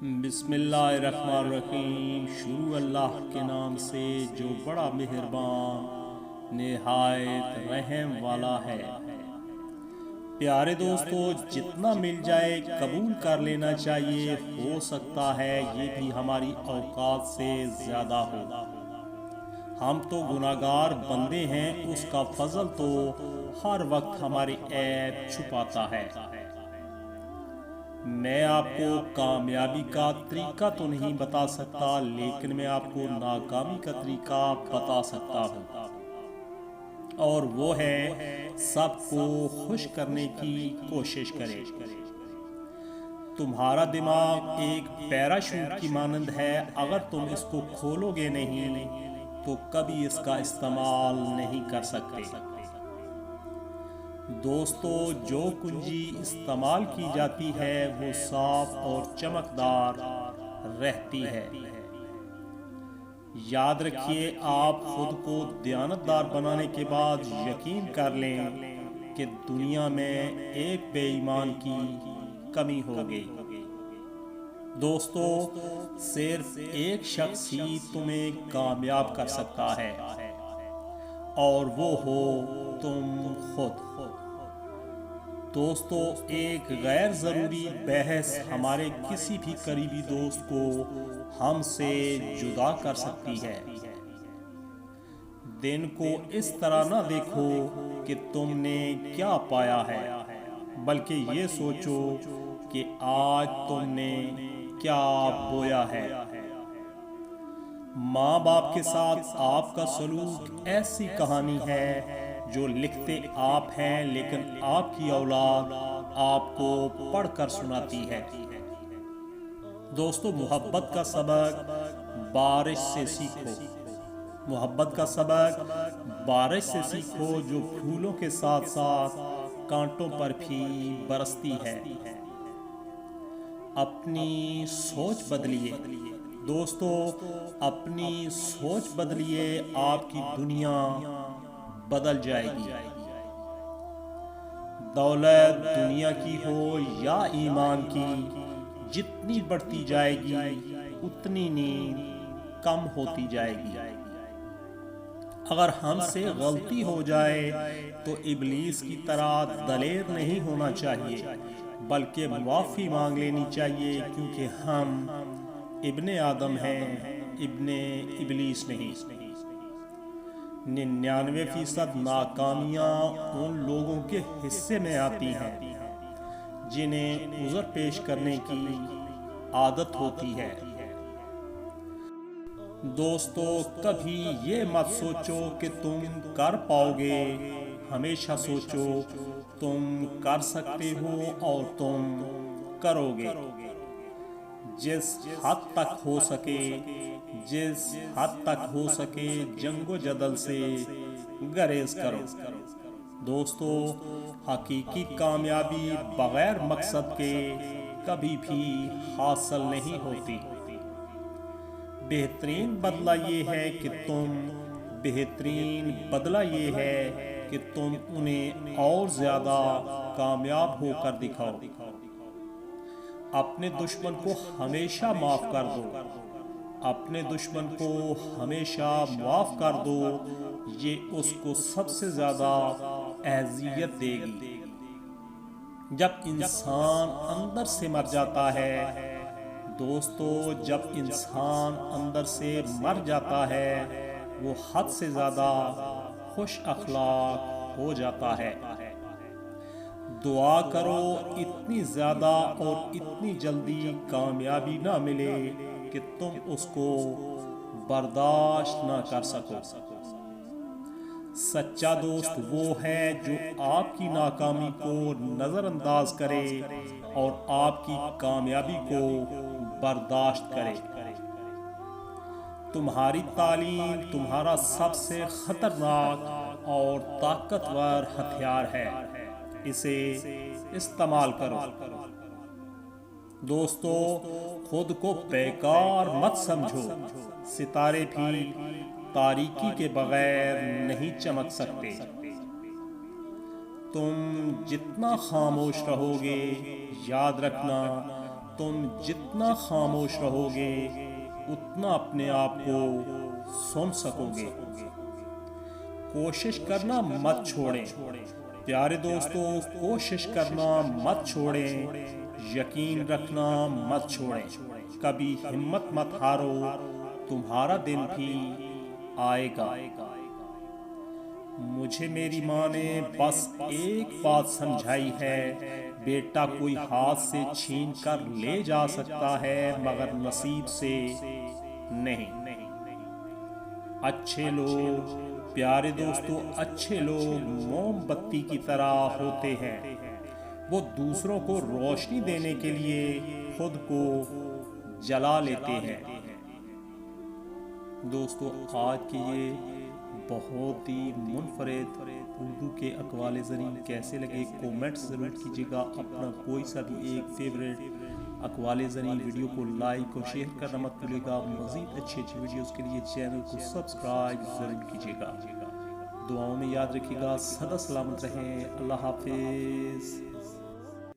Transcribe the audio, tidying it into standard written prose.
بسم اللہ الرحمن الرحیم۔ شروع اللہ کے نام سے جو بڑا مہربان نہایت رحم والا ہے۔ پیارے دوستو، جتنا مل جائے قبول کر لینا چاہیے، ہو سکتا ہے یہ بھی ہماری اوقات سے زیادہ ہو۔ ہم تو گناہگار بندے ہیں، اس کا فضل تو ہر وقت ہمارے عیب چھپاتا ہے۔ میں آپ کو کامیابی کا طریقہ تو نہیں بتا سکتا، لیکن میں آپ کو ناکامی کا طریقہ بتا سکتا ہوں، اور وہ ہے سب کو خوش کرنے کی کوشش کرے۔ تمہارا دماغ ایک پیراشوٹ کی مانند ہے، اگر تم اس کو کھولو گے نہیں تو کبھی اس کا استعمال نہیں کر سکتے۔ دوستو، جو کنجی استعمال کی جاتی ہے وہ صاف اور چمکدار رہتی ہے۔ یاد رکھیے، آپ خود کو دیانتدار بنانے کے بعد یقین کر لیں کہ دنیا میں ایک بے ایمان کی کمی ہوگی۔ دوستو، صرف ایک شخص ہی تمہیں کامیاب کر سکتا ہے، اور وہ ہو تم خود۔ دوستو، ایک غیر ضروری بحث ہمارے کسی بھی قریبی دوست کو ہم سے جدا کر سکتی ہے۔ دن کو اس طرح نہ دیکھو کہ تم نے کیا پایا ہے، بلکہ یہ سوچو کہ آج تم نے کیا بویا ہے۔ ماں باپ کے ساتھ آپ کا سلوک ایسی کہانی ہے جو لکھتے آپ ہیں، لیکن آپ کی اولاد آپ کو پڑھ کر سناتی ہے۔ دوستو، محبت کا سبق بارش سے سیکھو۔ محبت کا سبق بارش سے سیکھو، جو پھولوں کے ساتھ ساتھ کانٹوں پر بھی برستی ہے۔ اپنی سوچ بدلیے۔ دوستو، اپنی سوچ بدلیے، آپ کی دنیا بدل جائے گی۔ دولت دنیا کی ہو یا ایمان کی، جتنی بڑھتی جائے گی اتنی نیند کم ہوتی جائے گی۔ اگر ہم سے غلطی ہو جائے تو ابلیس کی طرح دلیر نہیں ہونا چاہیے، بلکہ معافی مانگ لینی چاہیے، کیونکہ ہم ابن آدم ہیں، ابن ابلیس نہیں۔ 99% ناکامیاں ان لوگوں کے حصے میں آتی ہیں جنہیں عذر پیش کرنے کی عادت ہوتی ہے۔ دوستو، کبھی یہ مت سوچو کہ تم کر پاؤ گے، ہمیشہ سوچو تم کر سکتے ہو اور تم کرو گے۔ جس حد تک ہو سکے جنگ و جدل سے گریز کرو۔ دوستو، حقیقی کامیابی بغیر مقصد کے کبھی بھی حاصل نہیں ہوتی۔ بہترین بدلہ یہ ہے کہ تم انہیں اور زیادہ کامیاب ہو کر دکھاؤ۔ اپنے دشمن کو ہمیشہ معاف کر دو۔ اپنے دشمن کو ہمیشہ معاف کر دو، یہ اس کو سب سے زیادہ اذیت دے گی۔ جب انسان اندر سے مر جاتا ہے، دوستو، جب انسان اندر سے مر جاتا ہے، وہ حد سے زیادہ خوش اخلاق ہو جاتا ہے۔ دعا کرو اتنی زیادہ اور اتنی جلدی کامیابی نہ ملے کہ تم اس کو برداشت نہ کر سکو۔ سچا دوست وہ ہے جو آپ کی ناکامی کو نظر انداز کرے اور آپ کی کامیابی کو برداشت کرے۔ تمہاری تعلیم تمہارا سب سے خطرناک اور طاقتور ہتھیار ہے، اسے استعمال کرو۔ دوستو، خود کو بیکار مت سمجھو، ستارے بھی تاریکی کے بغیر نہیں چمک سکتے۔ تم جتنا خاموش رہو گے، یاد رکھنا تم جتنا خاموش رہو گے اتنا اپنے آپ کو سن سکو گے۔ کوشش کرنا مت چھوڑیں پیارے دوستو، کوشش کرنا مت چھوڑیں، یقین رکھنا مت چھوڑیں، کبھی ہمت مت ہارو، تمہارا دن بھی آئے گا۔ مجھے میری ماں نے بس ایک بات سمجھائی ہے، بیٹا کوئی ہاتھ سے چھین کر لے جا سکتا ہے مگر نصیب سے نہیں۔ اچھے لوگ پیارے دوستو، اچھے لوگ موم بتی کی طرح ہوتے ہیں، وہ دوسروں کو روشنی دینے کے لیے خود کو جلا لیتے ہیں۔ دوستو آج کی یہ بہت ہی منفرد اردو کے اقوال زریں کیسے لگے کومنٹس ضرور کیجیے گا۔ اپنا کوئی سا بھی ایک فیوریٹ اقوال زریں ویڈیو کو لائک اور شیئر کرنا مت بھولیے گا۔ مزید اچھی ویڈیوز کے لیے چینل کو سبسکرائب ضرور کیجیے گا۔ دعاؤں میں یاد رکھیے گا، سدا سلامت رہیں، اللہ حافظ۔